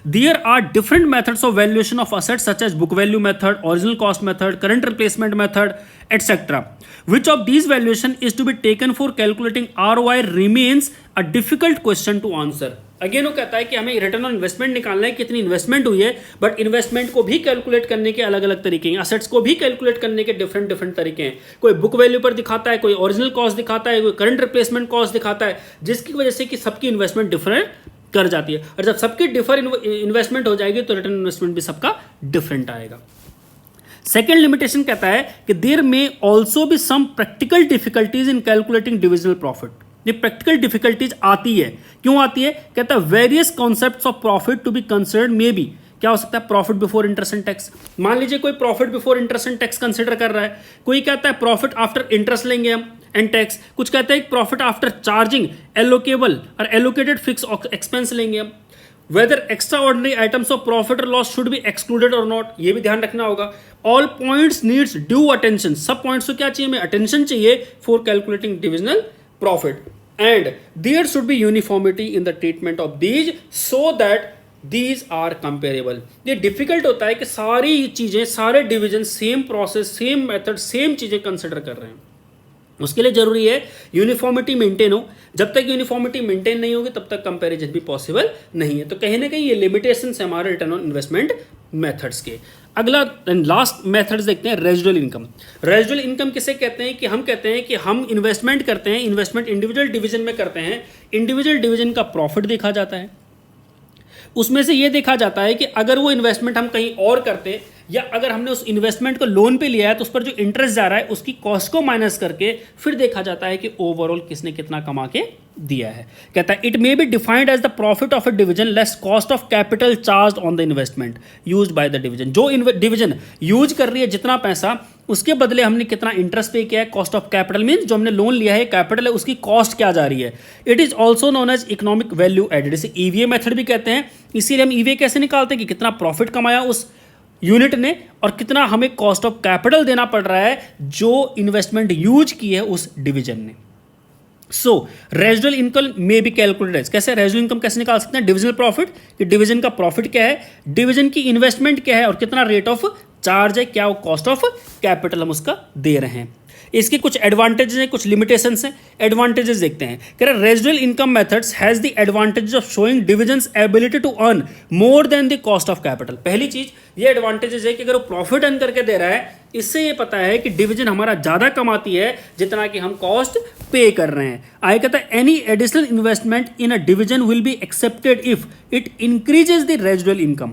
There are different methods of valuation of assets such as book value method, original cost method, current replacement method, etc. Which of these valuation is to be taken for calculating ROI remains a difficult question to answer. Again वो कहता है कि हमें return on investment निकालना है, कितनी investment हुई है, बट इन्वेस्टमेंट को भी कैलकुलेट करने के अलग अलग तरीके हैं, असेट्स को भी कैलकुलेट करने के डिफरेंट तरीके हैं। कोई बुक वैल्यू पर दिखाता है, कोई ओरिजिनल कॉस्ट दिखाता है, कोई करंट रिप्लेसमेंट कॉस्ट दिखाता है, जिसकी वजह से कि सबकी इन्वेस्टमेंट डिफरेंट कर जाती है। और जब सबकी इन्वेस्टमेंट हो जाएगी तो रिटर्न इन्वेस्टमेंट भी सबका डिफरेंट आएगा। सेकेंड लिमिटेशन कहता है कि there may also be some practical difficulties in calculating divisional profit. ये प्रैक्टिकल डिफिकल्टीज आती है, क्यों आती है? कहता है various concepts of profit to be considered may be. क्या हो सकता है? Profit before interest and tax. मान लीजिए कोई profit before interest and tax consider कर रहा है, कोई कहता है प्रॉफिट आफ्टर इंटरेस्ट लेंगे हम एंड टैक्स, कुछ कहते हैं प्रॉफिट आफ्टर चार्जिंग एलोकेबल और एलोकेटेड फिक्स एक्सपेंस लेंगे हम। Whether extraordinary items of profit और लॉस शुड बी एक्सक्लूडेड और नॉट, ये भी ध्यान रखना होगा। All points needs due attention, सब पॉइंट्स को क्या चाहिए? हमें अटेंशन चाहिए for calculating divisional profit. And there should be uniformity in the treatment of these so that these are comparable. ये डिफिकल्ट होता है कि सारी चीजें, सारे division same process, same method, same चीजें कंसिडर कर रहे हैं, उसके लिए जरूरी है यूनिफॉर्मिटी मेंटेन हो। जब तक यूनिफॉर्मिटी मेंटेन नहीं होगी तब तक कंपैरिजन भी पॉसिबल नहीं है। तो कहीं ना कहीं ये लिमिटेशंस है हमारे रिटर्न ऑन इन्वेस्टमेंट मेथड्स के। अगला एंड लास्ट मेथड्स देखते हैं, रेजिडुअल इनकम। रेजिडुअल इनकम किसे कहते हैं कि हम कहते हैं कि हम इन्वेस्टमेंट करते हैं, इन्वेस्टमेंट इंडिविजुअल डिवीजन में करते हैं, इंडिविजुअल डिवीजन का प्रॉफिट देखा जाता है, उसमें से ये देखा जाता है कि अगर वो इन्वेस्टमेंट हम कहीं और करते या अगर हमने उस इन्वेस्टमेंट को लोन पे लिया है तो उस पर जो इंटरेस्ट जा रहा है उसकी कॉस्ट को माइनस करके फिर देखा जाता है कि ओवरऑल किसने कितना कमा के दिया है। कहता है it may be defined as the profit of a division less cost of capital charge on the investment used by the division. जो डिवीजन यूज कर रही है जितना पैसा उसके बदले हमने कितना इंटरेस्ट पे किया है। कॉस्ट ऑफ कैपिटल मीन्स जो हमने लोन लिया है कैपिटल है उसकी कॉस्ट क्या जा रही है। It is also known as economic value added, इसे ईवीए मेथड भी कहते हैं। इसीलिए हम ईवीए कैसे निकालते हैं कि कितना प्रॉफिट कमाया उस यूनिट ने और कितना हमें कॉस्ट ऑफ कैपिटल देना पड़ रहा है जो इन्वेस्टमेंट यूज की है उस डिवीजन ने। सो रेजिडुअल इनकम में बी कैलकुलेटेड, कैसे रेजिडुअल इनकम कैसे निकाल सकते हैं, डिविजनल प्रॉफिट कि डिवीजन का प्रॉफिट क्या है, डिवीजन की इन्वेस्टमेंट क्या है और कितना रेट ऑफ चार्ज है, क्या वो कॉस्ट ऑफ कैपिटल हम उसका दे रहे हैं। इसके कुछ एडवांटेजेस हैं, कुछ लिमिटेशंस हैं। एडवांटेजेस देखते हैं, कह रहे residual income methods has the advantage of showing division's ability to earn more than the cost of capital. पहली चीज ये एडवांटेजेस है कि अगर वो प्रॉफिट अर्न करके दे रहा है इससे ये पता है कि डिवीजन हमारा ज्यादा कमाती है जितना कि हम कॉस्ट पे कर रहे हैं। आगे कहता है any additional investment in a division will be accepted if it increases the residual income.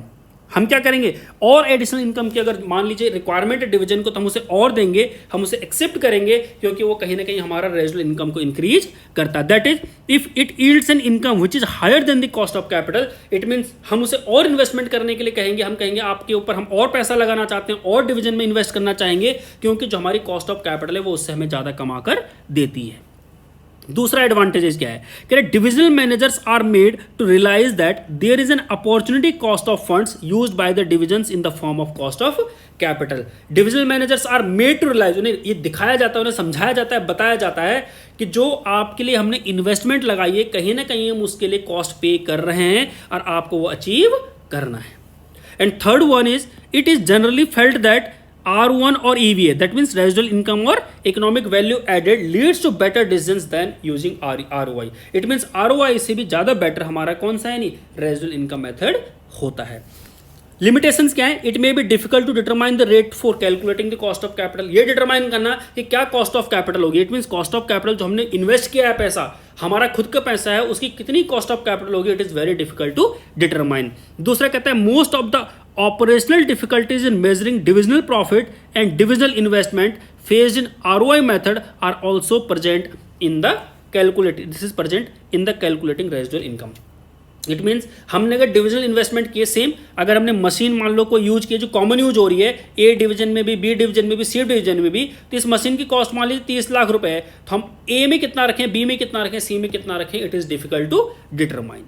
हम क्या करेंगे और एडिशनल इनकम की अगर मान लीजिए रिक्वायरमेंट है डिवीजन को तो हम उसे और देंगे, हम उसे एक्सेप्ट करेंगे क्योंकि वो कहीं ना कहीं हमारा रेजिडुअल इनकम को इंक्रीज करता है। That is if it yields an income which is higher than the cost of capital, it means हम उसे और इन्वेस्टमेंट करने के लिए कहेंगे, हम कहेंगे आपके ऊपर हम और पैसा लगाना चाहते हैं और डिवीजन में इन्वेस्ट करना चाहेंगे क्योंकि जो हमारी कॉस्ट ऑफ कैपिटल है वो उससे हमें ज्यादा कमा कर देती है। दूसरा एडवांटेज क्या है कि divisional managers are made to realise that there is an opportunity cost of funds used by the divisions in the form of cost of capital. Divisional managers are made to realise, उन्हें ये दिखाया जाता है, उन्हें समझाया जाता है, बताया जाता है कि जो आपके लिए हमने इन्वेस्टमेंट लगाई है कहीं ना कहीं हम उसके लिए कॉस्ट पे कर रहे हैं और आपको वो अचीव करना है। And third one is it is generally felt that R1 or EVA, that means residual income or economic value added, leads to better decisions than using ROI. It means ROI से भी ज़्यादा better हमारा कौन सा है नहीं residual income method होता है। लिमिटेशंस क्या है, it may be difficult to determine the rate for calculating the cost of capital. ये डिटरमाइन करना कि क्या कॉस्ट ऑफ कैपिटल होगी। It means cost of capital जो हमने इन्वेस्ट किया है पैसा, हमारा खुद का पैसा है, उसकी कितनी कॉस्ट ऑफ कैपिटल होगी, it is very difficult to determine. दूसरा कहता है most of the operational difficulties in measuring divisional profit and divisional investment faced in ROI method are also present in the calculating, this is present in the calculating residual income. It means हमने अगर divisional investment किए same, अगर हमने machine मान लो को use किया जो common use हो रही है ए डिवीजन में भी, बी डिवीजन में भी, सी डिवीजन में भी, तो इस मशीन की कॉस्ट मान लीजिए 30 लाख रुपए है, तो हम ए में कितना रखें, बी में कितना रखें, सी में कितना रखें, it is difficult to determine.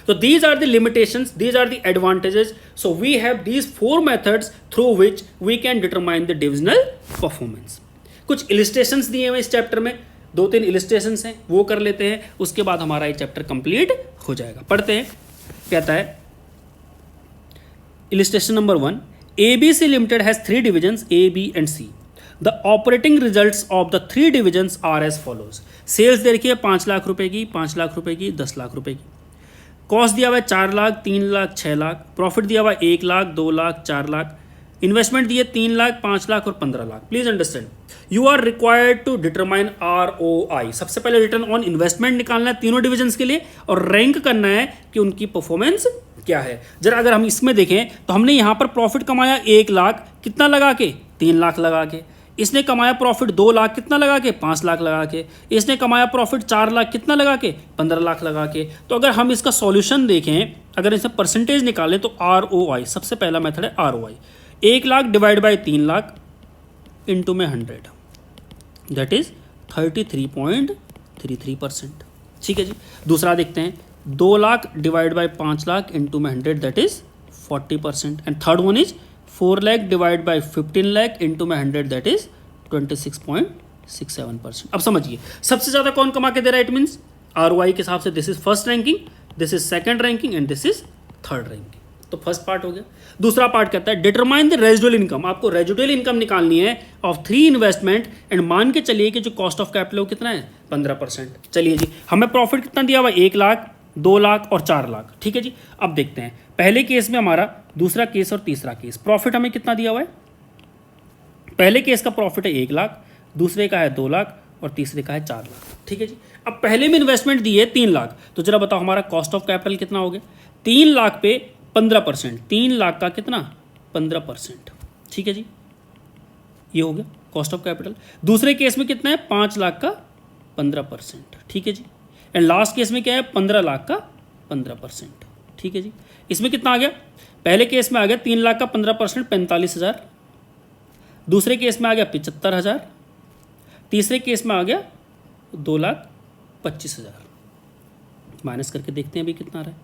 So these are the limitations, these are the advantages. So we have these 4 methods through which we can determine the divisional performance. कुछ illustrations दिए हुए इस चैप्टर में, 2-3 illustrations हैं वो कर लेते हैं, उसके बाद हमारा ये चैप्टर कंप्लीट हो जाएगा। पढ़ते हैं, कहता है illustration number 1, ABC Limited has 3 divisions A, B and C. The operating results of the 3 divisions are as follows. Sales दे रखी है 5 लाख रुपए की, 5 लाख रुपए की, 10 लाख रुपए की। कॉस्ट दिया हुआ है 4 लाख, 3 लाख, 6 लाख। प्रॉफिट दिया हुआ है 1 लाख, 2 लाख, 4 लाख। इन्वेस्टमेंट दिए 3 लाख, 5 लाख और 15 lakh. Please understand, you are required to determine ROI। सबसे पहले रिटर्न ऑन इन्वेस्टमेंट निकालना है तीनों डिविजन्स के लिए और रैंक करना है कि उनकी परफॉर्मेंस क्या है। जरा अगर हम इसमें देखें तो हमने यहाँ पर प्रॉफिट कमाया 1 लाख, कितना लगा के, 3 लाख लगा के। इसने कमाया प्रॉफिट 2 लाख, कितना लगा के, 5 लाख लगा के। इसने कमाया प्रॉफिट 4 लाख, कितना लगा के, 15 लाख लगा के। तो अगर हम इसका सॉल्यूशन देखें, अगर इसमें परसेंटेज निकालें तो ROI सबसे पहला मेथड है ROI। 1 lakh divide by 3 lakh into में 100, दैट इज 33.33%। ठीक है जी। दूसरा देखते हैं, 2 lakh divide by 5 lakh into में 100, that is 40%। And third one is 4 lakh divide by 15 lakh into में 100, दैट इज 26.67%। अब समझिए सबसे ज्यादा कौन कमा के दे रहा है, इट मीन्स ROI के हिसाब से this is first ranking, this is second ranking and this is third ranking. तो फर्स्ट पार्ट हो गया। दूसरा पार्ट कहता है डिटरमाइन द रेजिडुअल इनकम, आपको रेजिडुअल इनकम निकालनी है ऑफ 3 इन्वेस्टमेंट एंड मान के चलिए कि जो कॉस्ट ऑफ कैपिटल वो कितना है 15%। चलिए जी, हमें प्रॉफिट कितना दिया हुआ 1 लाख, 2 लाख और 4 लाख। ठीक है जी, अब देखते हैं पहले केस में हमारा, दूसरा केस और तीसरा केस, प्रॉफिट हमें कितना दिया हुआ है। पहले केस का प्रॉफिट है 1 लाख, दूसरे का है 2 लाख और तीसरे का है 4 लाख। ठीक है जी, अब पहले में इन्वेस्टमेंट दी है 3 लाख, तो जरा बताओ हमारा कॉस्ट ऑफ कैपिटल कितना हो गया। 3 लाख पे 15%, 3 लाख का कितना 15%। ठीक है जी, ये हो गया कॉस्ट ऑफ कैपिटल। दूसरे केस में कितना है 5 लाख का 15%। ठीक है जी, एंड लास्ट केस में क्या है 15 लाख का 15%। ठीक है जी, इसमें कितना आ गया, पहले केस में आ गया 3 लाख का 15% 45,000, दूसरे केस में आ गया 75,000, तीसरे केस में आ गया 2,25,000। माइनस करके देखते हैं अभी कितना आ रहा है।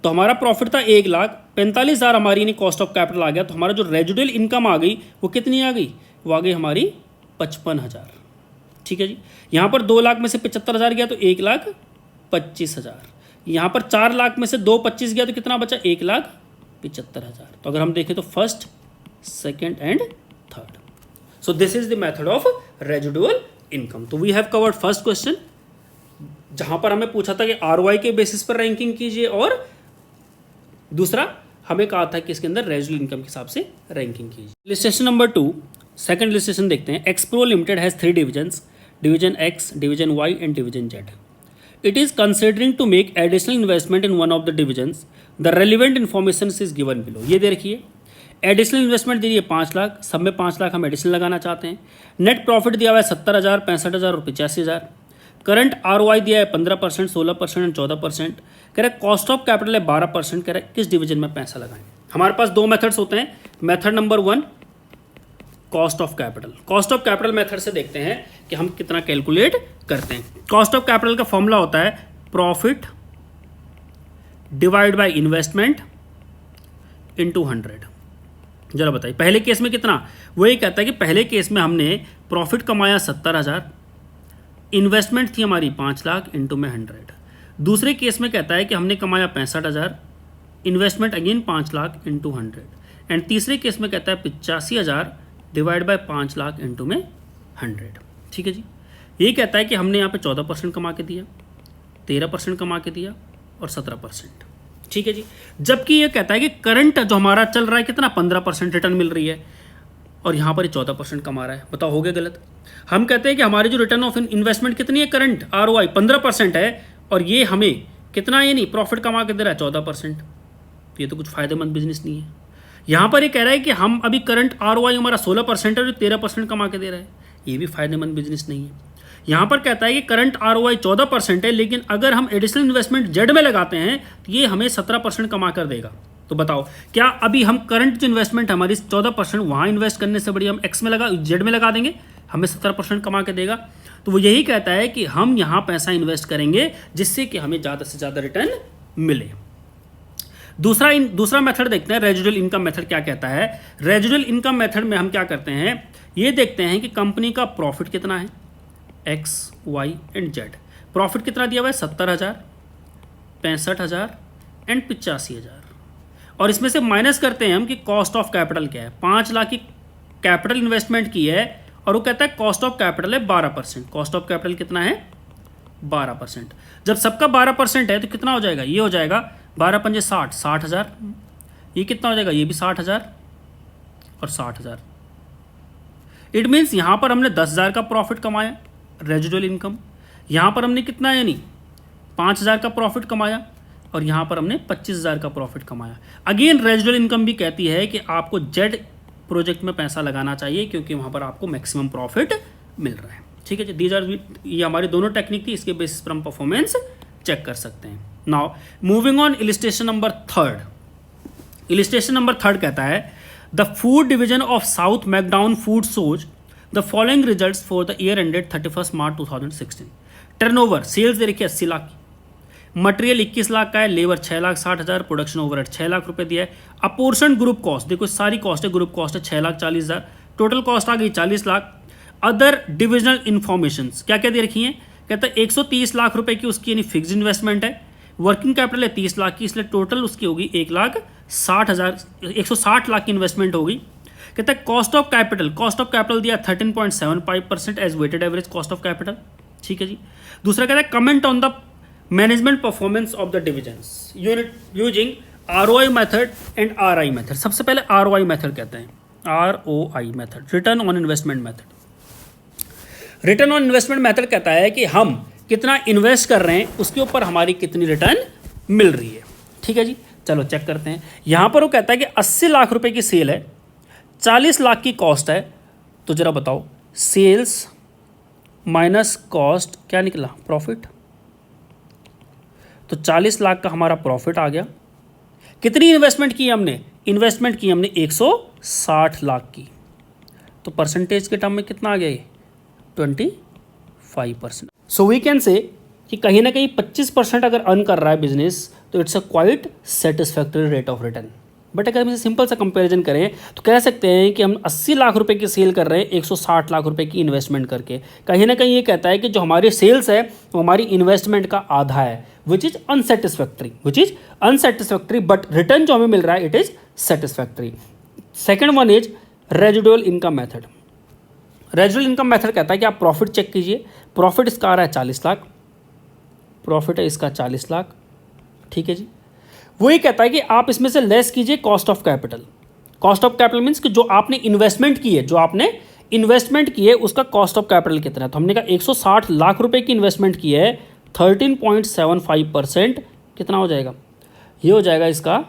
तो हमारा प्रॉफिट था 1 लाख, 45,000 हमारी नहीं कॉस्ट ऑफ कैपिटल आ गया, तो हमारा जो रेजिडुअल इनकम आ गई वो कितनी आ गई, वो आ गई हमारी 55,000। ठीक है जी, यहाँ पर 2 लाख में से 75,000 गया तो 1,25,000, यहाँ पर 4 लाख में से 2,25 गया तो कितना बचा 1,75,000। तो अगर हम देखें तो first, second and third. So this is the method of residual income. तो we have covered first question, जहां पर हमें पूछा था कि आरओआई के बेसिस पर रैंकिंग कीजिए, और दूसरा हमें कहा था कि इसके अंदर रेजिडुअल इनकम के हिसाब से रैंकिंग कीजिए। इलिस्ट्रेशन नंबर 2, सेकंड इलिस्ट्रेशन देखते हैं। Expro limited has 3 divisions, division X, division Y and division Z. It is considering to make additional investment in one of the divisions. The relevant information is given below. ये दे रखिए, additional investment दे रही है 5 लाख, सब में 5 लाख हम additional लगाना चाहते हैं। नेट प्रॉफिट दिया हुआ है 70,000, 65,000 और 85,000। करंट आरओआई दिया है 15%, 16% एंड 14%। कह रहा है कॉस्ट ऑफ कैपिटल है 12%। कह रहा है किस डिवीजन में पैसा लगाएं। हमारे पास 2 मेथड्स होते हैं। Method number 1 cost of capital. Cost of capital method से देखते हैं कि हम कितना कैलकुलेट करते हैं। कॉस्ट ऑफ कैपिटल का फॉर्मूला होता है profit divide by investment into 100। जरा बताइए पहले केस में कितना, वो ये कहता है कि पहले केस में हमने प्रॉफिट कमाया 70,000, इन्वेस्टमेंट थी हमारी 5 लाख इनटू में 100। दूसरे केस में कहता है कि हमने कमाया 65,000, investment again 5 lakh into 100। And तीसरे केस में कहता है 85,000 डिवाइड बाय 5 लाख इनटू में 100। ठीक है जी, ये कहता है कि हमने यहाँ पे 14% कमा के दिया, 13% कमा के दिया और 17%। ठीक है जी, जबकि ये कहता है कि करंट जो हमारा चल रहा है कितना 15% रिटर्न मिल रही है, और यहाँ पर 14% कमा रहा है। बताओ हो गया गलत। हम कहते हैं कि हमारी जो रिटर्न ऑफ इन्वेस्टमेंट कितनी है, करंट आरओआई 15% है, और ये हमें कितना, ये नहीं प्रॉफिट कमा के दे रहा है 14%। ये तो कुछ फायदेमंद बिजनेस नहीं है। यहाँ पर ये कह रहा है कि हम अभी करंट आरओआई हमारा 16% है और 13% कमा के दे रहा है, ये भी फायदेमंद बिजनेस नहीं है। यहाँ पर कहता है कि करंट आरओआई 14% है, लेकिन अगर हम एडिशनल इन्वेस्टमेंट जेड में लगाते हैं तो ये हमें 17% कमा कर देगा। तो बताओ क्या अभी हम करंट जो इन्वेस्टमेंट हमारी 14% वहाँ इन्वेस्ट करने से बढ़िया हम एक्स में लगा, जेड में लगा देंगे, हमें 17% कमा के देगा। तो वो यही कहता है कि हम यहाँ पैसा इन्वेस्ट करेंगे जिससे कि हमें ज़्यादा से ज़्यादा रिटर्न मिले। दूसरा मेथड देखते हैं, रेजिडुअल इनकम मेथड क्या कहता है। रेजिडुअल इनकम मेथड में हम क्या करते हैं, ये देखते हैं कि कंपनी का प्रॉफिट कितना है, X, Y and Z. Profit कितना दिया हुआ है 70,000, 65,000 एंड 85,000, और इसमें से माइनस करते हैं हम कि कॉस्ट ऑफ कैपिटल क्या है। 5 लाख की कैपिटल इन्वेस्टमेंट की है, और वो कहता है कॉस्ट ऑफ कैपिटल है 12%। कॉस्ट ऑफ कैपिटल कितना है 12%। जब सबका 12% है तो कितना हो जाएगा, ये हो जाएगा 12 पंजे 60, 60,000। ये कितना हो जाएगा, ये भी 60,000 और 60,000। इट मीन्स यहाँ पर हमने 10,000 का प्रॉफिट कमाया रेजिडुअल इनकम, यहाँ पर हमने कितना, यानी 5,000 का प्रॉफिट कमाया, और यहाँ पर हमने 25,000 का प्रॉफिट कमाया। अगेन रेजिडुअल इनकम भी कहती है कि आपको जेड प्रोजेक्ट में पैसा लगाना चाहिए, क्योंकि वहाँ पर आपको मैक्सिमम प्रॉफिट मिल रहा है। ठीक है जी, दीज आर, ये हमारी दोनों टेक्निक थी, इसके बेसिस पर हम परफॉर्मेंस चेक कर सकते हैं। Now moving on, illustration number 3। Illustration number 3 कहता है the food division of South Macdown food shows the following results for the year ended 31 March 2016। Turnover, sales दे रखी है 80 लाख की, मटेरियल 21 लाख का है, लेबर 6,60,000, प्रोडक्शन ओवरहेड 6 लाख रुपए दिया है। अपोर्शन ग्रुप कॉस्ट, देखो सारी कॉस्ट है, ग्रुप कॉस्ट है 6,40,000, टोटल कॉस्ट आ गई 40 लाख। अदर डिविजनल इन्फॉर्मेशन क्या क्या दे रखी हैं, कहता है 130 लाख रुपए की उसकी यानी फिक्स इन्वेस्टमेंट है, वर्किंग कैपिटल है 30 लाख की, इसलिए टोटल उसकी होगी 1,30,000 160 लाख की इन्वेस्टमेंट होगी। कहता है कॉस्ट ऑफ कैपिटल दिया 13.75% as weighted average cost of capital, ठीक है जी। दूसरा कहता है comment on the management performance of the divisions using ROI method and RI method. सबसे पहले ROI मेथड कहते हैं, ROI method, return on investment method. Return on investment method कहता है कि हम कितना इन्वेस्ट कर रहे हैं उसके ऊपर हमारी कितनी रिटर्न मिल रही है, ठीक है जी। चलो चेक करते हैं। यहां पर वो कहता है कि 80 लाख रुपए की सेल है, 40 लाख की कॉस्ट है, तो जरा बताओ सेल्स माइनस कॉस्ट क्या निकला, प्रॉफिट। तो 40 लाख का हमारा प्रॉफिट आ गया। कितनी इन्वेस्टमेंट की हमने, इन्वेस्टमेंट की हमने 160 लाख की, तो परसेंटेज के टर्म में कितना आ गया ये 25%। सो वी कैन से कि कहीं ना कहीं 25% अगर अर्न कर रहा है बिजनेस तो it's a quite satisfactory rate of return. But अगर हम इसे सिंपल सा कंपैरिजन करें तो कह सकते हैं कि हम 80 लाख रुपए की सेल कर रहे हैं 160 लाख रुपए की इन्वेस्टमेंट करके। कहीं ना कहीं ये कहता है कि जो हमारी सेल्स है वो हमारी इन्वेस्टमेंट का आधा है, which is unsatisfactory, but return जो हमें मिल रहा है it is satisfactory. Second one is residual income method. Residual income method कहता है कि आप प्रॉफिट चेक कीजिए, प्रॉफिट इसका आ रहा है 40 लाख, प्रॉफिट है इसका 40 लाख, ठीक है जी। वही कहता है कि आप इसमें से लेस कीजिए cost of capital. Cost of capital means कि जो आपने इन्वेस्टमेंट की है उसका कॉस्ट ऑफ कैपिटल कितना है। तो हमने कहा 160 लाख रुपए की इन्वेस्टमेंट की है, 13.75% कितना हो जाएगा, ये हो जाएगा इसका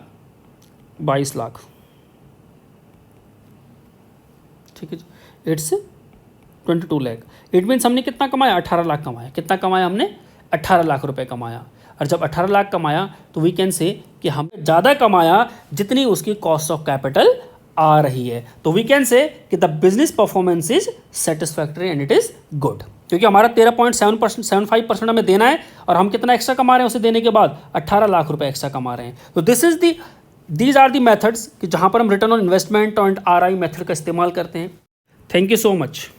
22 लाख, ठीक है जी। इट्स 22 लाख। इट मीन्स हमने कितना कमाया, 18 लाख कमाया। कितना कमाया हमने, 18 लाख रुपए कमाया। और जब 18 लाख कमाया तो वी कैन से कि हमने ज़्यादा कमाया जितनी उसकी कॉस्ट ऑफ कैपिटल आ रही है। तो वी कैन से कि the business performance is satisfactory and it is good, क्योंकि हमारा 13.75% हमें देना है और हम कितना एक्स्ट्रा कमा रहे हैं उसे देने के बाद 18 लाख रुपए एक्स्ट्रा कमा रहे हैं। तो दीज आर दी मेथड्स कि जहाँ पर हम return on investment and RI method का इस्तेमाल करते हैं। Thank you so much.